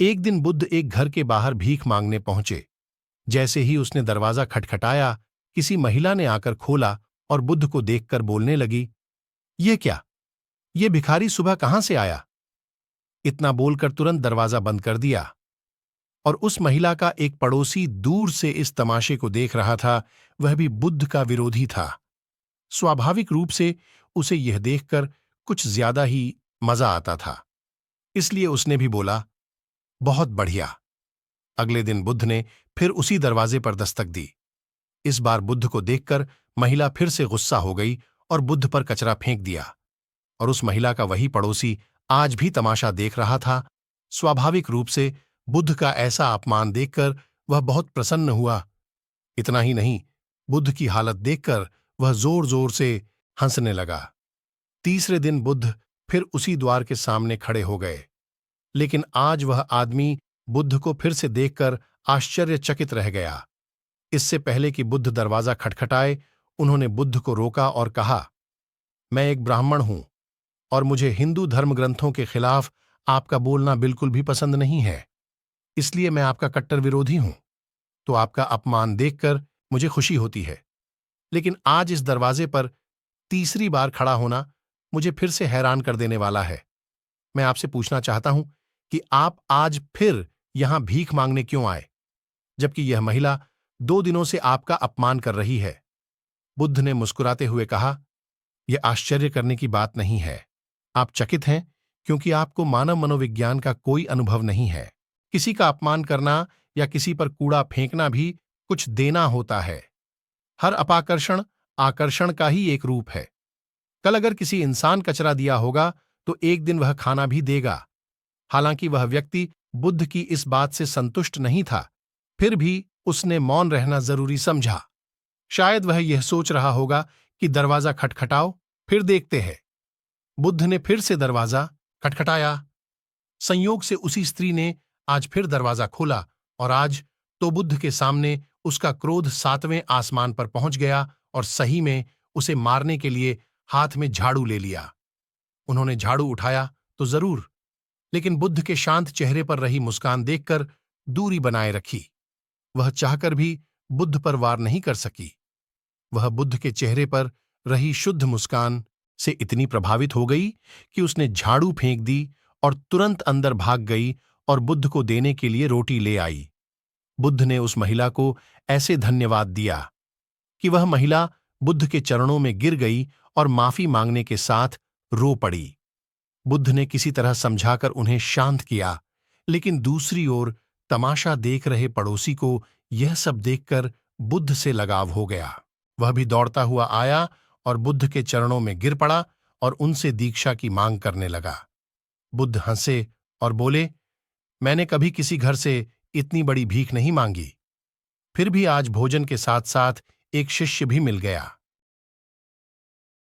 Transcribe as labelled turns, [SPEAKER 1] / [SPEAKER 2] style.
[SPEAKER 1] एक दिन बुद्ध एक घर के बाहर भीख मांगने पहुंचे। जैसे ही उसने दरवाजा खटखटाया, किसी महिला ने आकर खोला और बुद्ध को देखकर बोलने लगी, ये क्या? ये भिखारी सुबह कहां से आया? इतना बोलकर तुरंत दरवाजा बंद कर दिया। और उस महिला का एक पड़ोसी दूर से इस तमाशे को देख रहा था। वह भी बुद्ध का विरोधी था। स्वाभाविक रूप से उसे यह देखकर कुछ ज्यादा ही मजा आता था, इसलिए उसने भी बोला, बहुत बढ़िया। अगले दिन बुद्ध ने फिर उसी दरवाजे पर दस्तक दी। इस बार बुद्ध को देखकर महिला फिर से गुस्सा हो गई और बुद्ध पर कचरा फेंक दिया। और उस महिला का वही पड़ोसी आज भी तमाशा देख रहा था। स्वाभाविक रूप से बुद्ध का ऐसा अपमान देखकर वह बहुत प्रसन्न हुआ। इतना ही नहीं, बुद्ध की हालत देखकर वह जोर जोर से हंसने लगा। तीसरे दिन बुद्ध फिर उसी द्वार के सामने खड़े हो गए, लेकिन आज वह आदमी बुद्ध को फिर से देखकर आश्चर्यचकित रह गया। इससे पहले कि बुद्ध दरवाजा खटखटाए, उन्होंने बुद्ध को रोका और कहा, मैं एक ब्राह्मण हूं और मुझे हिंदू धर्म ग्रंथों के खिलाफ आपका बोलना बिल्कुल भी पसंद नहीं है, इसलिए मैं आपका कट्टर विरोधी हूं। तो आपका अपमान देखकर मुझे खुशी होती है, लेकिन आज इस दरवाजे पर तीसरी बार खड़ा होना मुझे फिर से हैरान कर देने वाला है। मैं आपसे पूछना चाहता हूं कि आप आज फिर यहां भीख मांगने क्यों आए, जबकि यह महिला 2 दिनों से आपका अपमान कर रही है। बुद्ध ने मुस्कुराते हुए कहा, यह आश्चर्य करने की बात नहीं है। आप चकित हैं क्योंकि आपको मानव मनोविज्ञान का कोई अनुभव नहीं है। किसी का अपमान करना या किसी पर कूड़ा फेंकना भी कुछ देना होता है। हर अपाकर्षण आकर्षण का ही एक रूप है। कल अगर किसी इंसान कचरा दिया होगा तो एक दिन वह खाना भी देगा। हालांकि वह व्यक्ति बुद्ध की इस बात से संतुष्ट नहीं था, फिर भी उसने मौन रहना जरूरी समझा। शायद वह यह सोच रहा होगा कि दरवाजा खटखटाओ, फिर देखते हैं। बुद्ध ने फिर से दरवाजा खटखटाया। संयोग से उसी स्त्री ने आज फिर दरवाजा खोला और आज तो बुद्ध के सामने उसका क्रोध 7वें आसमान पर पहुंच गया और सही में उसे मारने के लिए हाथ में झाड़ू ले लिया। उन्होंने झाड़ू उठाया तो जरूर, लेकिन बुद्ध के शांत चेहरे पर रही मुस्कान देखकर दूरी बनाए रखी। वह चाहकर भी बुद्ध पर वार नहीं कर सकी। वह बुद्ध के चेहरे पर रही शुद्ध मुस्कान से इतनी प्रभावित हो गई कि उसने झाड़ू फेंक दी और तुरंत अंदर भाग गई और बुद्ध को देने के लिए रोटी ले आई। बुद्ध ने उस महिला को ऐसे धन्यवाद दिया कि वह महिला बुद्ध के चरणों में गिर गई और माफी मांगने के साथ रो पड़ी। बुद्ध ने किसी तरह समझाकर उन्हें शांत किया, लेकिन दूसरी ओर तमाशा देख रहे पड़ोसी को यह सब देखकर बुद्ध से लगाव हो गया। वह भी दौड़ता हुआ आया और बुद्ध के चरणों में गिर पड़ा और उनसे दीक्षा की मांग करने लगा। बुद्ध हंसे और बोले, मैंने कभी किसी घर से इतनी बड़ी भीख नहीं मांगी। फिर भी आज भोजन के साथ साथ एक शिष्य भी मिल गया।